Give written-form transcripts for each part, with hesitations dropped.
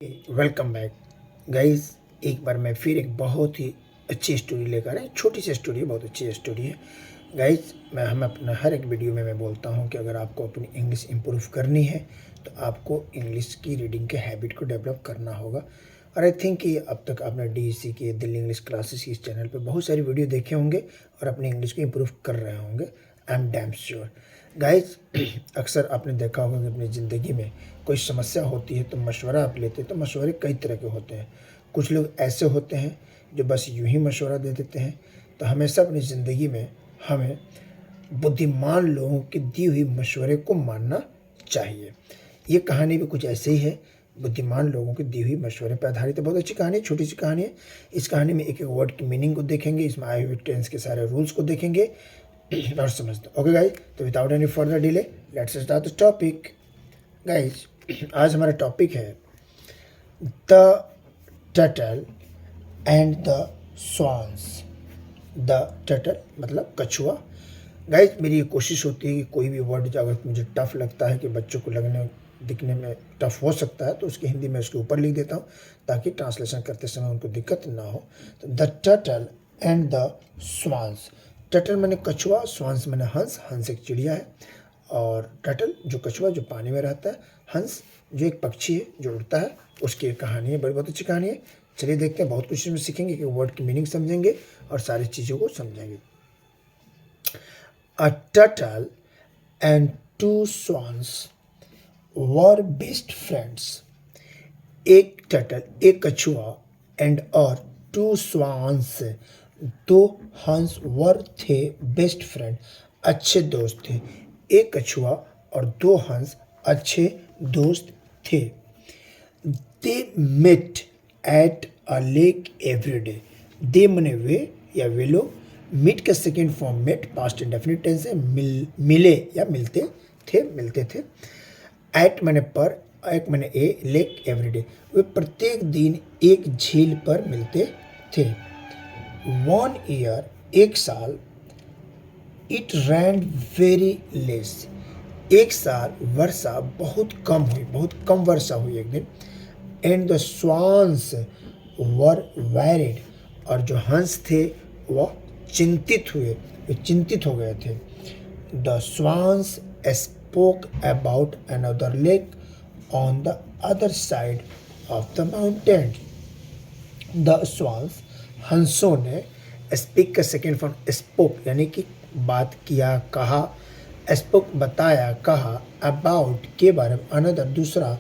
Welcome back guys. एक बार मैं फिर एक बहुत ही अच्छी स्टोरी लेकर आए। छोटी सी स्टोरी है, बहुत अच्छी स्टोरी है गाइस। हम अपना हर एक वीडियो में मैं बोलता हूँ कि अगर आपको अपनी इंग्लिश इम्प्रूव करनी है तो आपको इंग्लिश की रीडिंग के हैबिट को डेवलप करना होगा। और आई थिंक कि अब तक आपने DEC के दिल्ली इंग्लिश क्लासेस इस चैनल पे बहुत सारी वीडियो देखे होंगे और अपनी इंग्लिश को इम्प्रूव कर रहे होंगे। I am damn sure guys. अक्सर आपने देखा होगा कि अपनी ज़िंदगी में कोई समस्या होती है तो मशवरा आप लेते हैं। तो मशवरे कई तरह के होते हैं। कुछ लोग ऐसे होते हैं जो बस यूं ही मशवरा दे देते हैं। तो हमेशा अपनी ज़िंदगी में हमें बुद्धिमान लोगों की दी हुई मशवरे को मानना चाहिए। ये कहानी भी कुछ ऐसे ही है, बुद्धिमान लोगों की दी हुई मशवरे पर आधारित है। बहुत अच्छी कहानी है, छोटी सी कहानी है। इस कहानी में एक एक वर्ड की मीनिंग को देखेंगे, इसमें आए हुए टेंस के सारे रूल्स को देखेंगे और समझते। ओके गाइज, तो without any further delay let's start the topic. Guys, आज हमारा टॉपिक है the turtle and the swans. The turtle मतलब कछुआ। गाइज, मेरी ये कोशिश होती है कि कोई भी वर्ड अगर मुझे टफ लगता है कि बच्चों को दिखने में टफ हो सकता है तो उसकी हिंदी में उसके ऊपर लिख देता हूँ ताकि ट्रांसलेशन करते समय उनको दिक्कत ना हो। तो the turtle and the swans. Turtle मैंने कछुआ, स्वान्स मैंने हंस। हंस एक चिड़िया है और टर्टल जो कछुआ जो पानी में रहता है, हंस जो एक पक्षी है जो उड़ता है, उसकी एक कहानी है। बड़ी बहुत अच्छी कहानी है। चलिए देखते हैं, बहुत कुछ इसमें सीखेंगे कि वर्ड की मीनिंग समझेंगे और सारी चीज़ों को समझेंगे। A turtle and two swans were best friends. एक टर्टल, एक कछुआ, एंड और टू स्वान्स, दो हंस वर थे बेस्ट फ्रेंड, अच्छे दोस्त थे। एक कछुआ और दो हंस अच्छे दोस्त थे। They met at a lake every day. They मने वे या वे लोग, मीट का second form met, past indefinite tense है, मिले या मिलते थे। एट मने पर, एक मने ए, लेक एवरीडे, वे प्रत्येक दिन एक झील पर मिलते थे। 1 ईयर, एक साल, इट रैन वेरी लेस, एक साल वर्षा बहुत कम हुई, बहुत कम वर्षा हुई एक दिन। And the swans were varied, और जो हंस थे वह चिंतित हुए, वे चिंतित हो गए थे। The swans spoke about another lake on the other side of the mountain. The swans, हंसों ने, speak का सेकेंड फॉर्म spoke यानी कि बात किया, कहा, spoke बताया, कहा, about के बारे में, another दूसरा,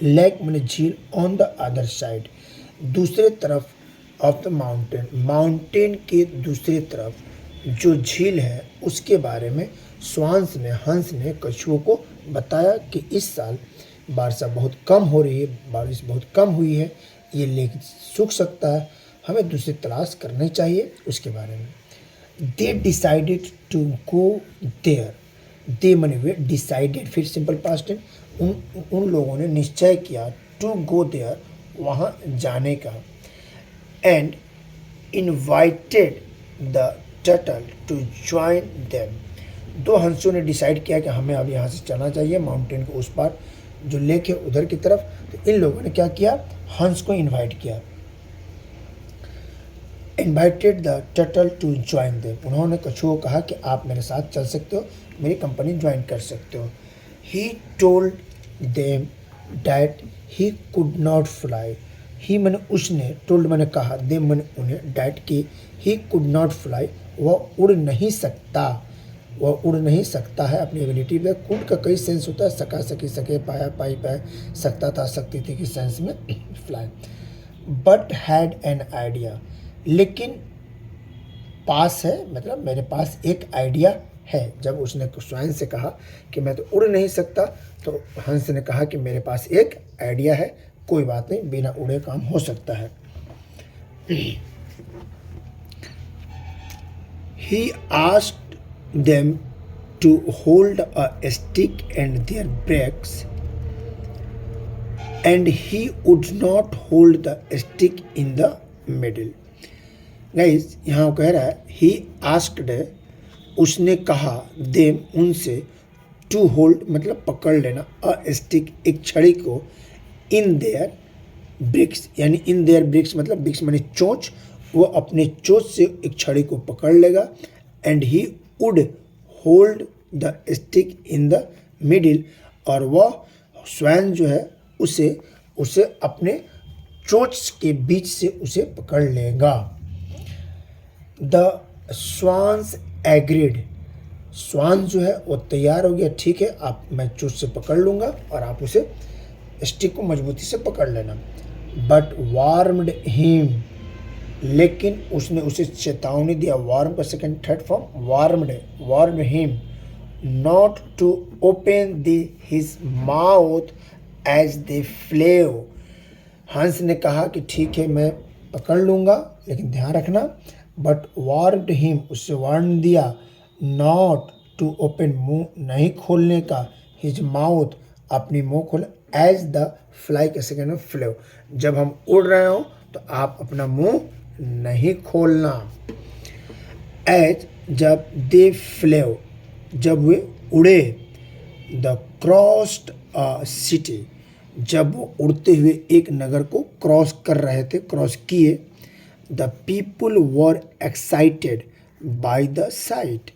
lake मैंने झील, on the other side दूसरे तरफ, of the mountain माउंटेन के दूसरी तरफ जो झील है उसके बारे में स्वान्स ने, हंस ने कछुओं को बताया कि इस साल वर्षा बहुत कम हो रही है, बारिश बहुत कम हुई है, ये लेक सूख सकता है, हमें दूसरी तलाश करनी चाहिए उसके बारे में। They decided to go there. They मने वे, डिसाइडेड फिर सिंपल पास्ट टेंस, उन लोगों ने निश्चय किया, टू गो देयर वहाँ जाने का। And invited the turtle to join them. दो हंसों ने डिसाइड किया कि हमें अब यहाँ से चलना चाहिए माउंटेन के उस पार, जो लेक है उधर की तरफ। तो इन लोगों ने क्या किया, हंस को इनवाइट किया। Invited the turtle to join them, उन्होंने कछुओं को कहा कि आप मेरे साथ चल सकते हो, मेरी कंपनी ज्वाइन कर सकते हो। He told them that he could not fly. He मैंने उसने, टोल्ड मैंने कहा, देम मैंने उन्हें, डैट की ही कुड नॉट फ्लाई वह उड़ नहीं सकता, वह उड़ नहीं सकता है अपनी एबिलिटी में। कुड का कई सेंस होता है, सका, सकी, सके, पाया, पाई, पाए, सकता था, सकती थी के सेंस में fly. But had an idea, लेकिन पास है मतलब मेरे पास एक आइडिया है। जब उसने स्वाइन से कहा कि मैं तो उड़ नहीं सकता तो हंस ने कहा कि मेरे पास एक आइडिया है, कोई बात नहीं, बिना उड़े काम हो सकता है। He asked them to hold a stick and their backs, and he would not hold the stick in the middle. Guys, यहाँ वो कह रहा है he asked, उसने कहा, them उनसे, to hold मतलब पकड़ लेना, a stick एक छड़ी को, in their ब्रिक्स, यानी इन देयर ब्रिक्स मतलब ब्रिक्स माने चोंच, वो अपने चोंच से एक छड़ी को पकड़ लेगा, and he would hold the stick in the middle, और वह स्वैन जो है उसे उसे अपने चोंच के बीच से उसे पकड़ लेगा। द स्वान्स एग्रीड, स्वान जो है वो तैयार हो गया, ठीक है आप, मैं चोंच से पकड़ लूँगा और आप उसे स्टिक को मजबूती से पकड़ लेना। बट वार्म्ड हिम, लेकिन उसने उसे चेतावनी दिया। वार्म का second third form warned him not to open the his mouth as they flew. हंस ने कहा कि ठीक है मैं पकड़ लूँगा, लेकिन ध्यान रखना, बट वार्म्ड हिम, उससे वार्न दिया, नॉट टू ओपन, मुंह नहीं खोलने का, हिज माउथ, अपनी मुंह खोल, एज द फ्लाई के सेकेंड में फ्लेव, जब हम उड़ रहे हो तो आप अपना मुंह नहीं खोलना। एज, जब दे फ्लेव, जब वे उड़े, द क्रॉस्ड अ सिटी, जब वो उड़ते हुए एक नगर को क्रॉस कर रहे थे, क्रॉस किए, the people were excited by the site,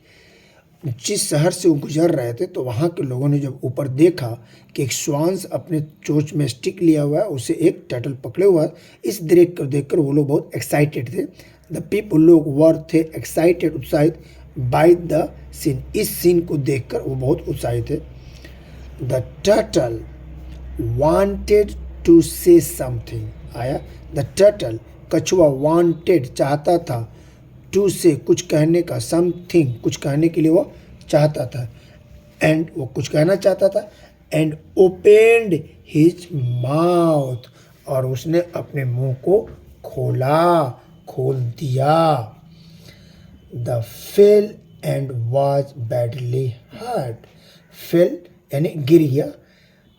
जिस शहर से वो गुजर रहे थे तो वहाँ के लोगों ने जब ऊपर देखा कि एक स्वांस अपने चोंच में स्टिक लिया हुआ है, उसे एक टर्टल पकड़े हुआ है, इस देखकर वो लोग बहुत एक्साइटेड थे। द पीपल, लोग वर थे एक्साइटेड, उत्साहित, बाय द सीन, इस सीन को देखकर वो बहुत उत्साहित थे। The turtle wanted to say something, आया द टर्टल, कछुआ, वांटेड चाहता था, टू से कुछ कहने का, समथिंग कुछ कहने के लिए वो चाहता था, एंड वो कुछ कहना चाहता था, एंड ओपेंड हिज माउथ, और उसने अपने मुंह को खोल दिया। The fell and was badly hurt, fell यानी गिर गया,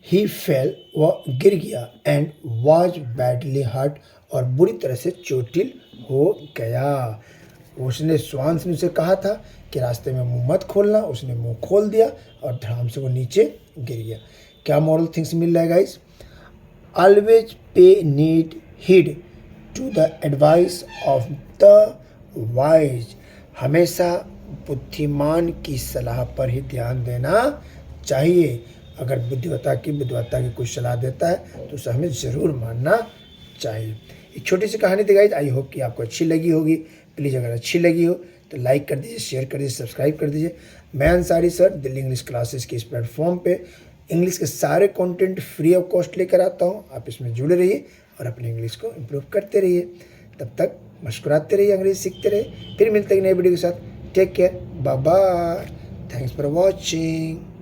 ही फेल वह गिर गया, एंड वाज बैडली हर्ट और बुरी तरह से चोटिल हो गया। उसने स्वांस ने उसे कहा था कि रास्ते में मुंह मत खोलना, उसने मुंह खोल दिया और धड़ाम से वो नीचे गिर गया। क्या मॉरल थिंग्स मिल रहा है guys? Always pay need heed to the advice of the wise, हमेशा बुद्धिमान की सलाह पर ही ध्यान देना चाहिए। अगर बुद्धिवता की कोई सलाह देता है तो उसे हमें ज़रूर मानना चाहिए। एक छोटी सी कहानी थी गाइस, आई होप कि आपको अच्छी लगी होगी। प्लीज़ अगर अच्छी लगी हो तो लाइक कर दीजिए, शेयर कर दीजिए, सब्सक्राइब कर दीजिए। मैं Ansari sir Delhi English classes के इस प्लेटफॉर्म पे इंग्लिश के सारे कंटेंट फ्री ऑफ कॉस्ट लेकर आता हूँ। आप इसमें जुड़े रहिए और अपनी इंग्लिश को इम्प्रूव करते रहिए। तब तक मुस्कुराते रहिए, अंग्रेजी सीखते रहिए। फिर मिलते हैं नए वीडियो के साथ। Take care, bye bye, thanks for watching.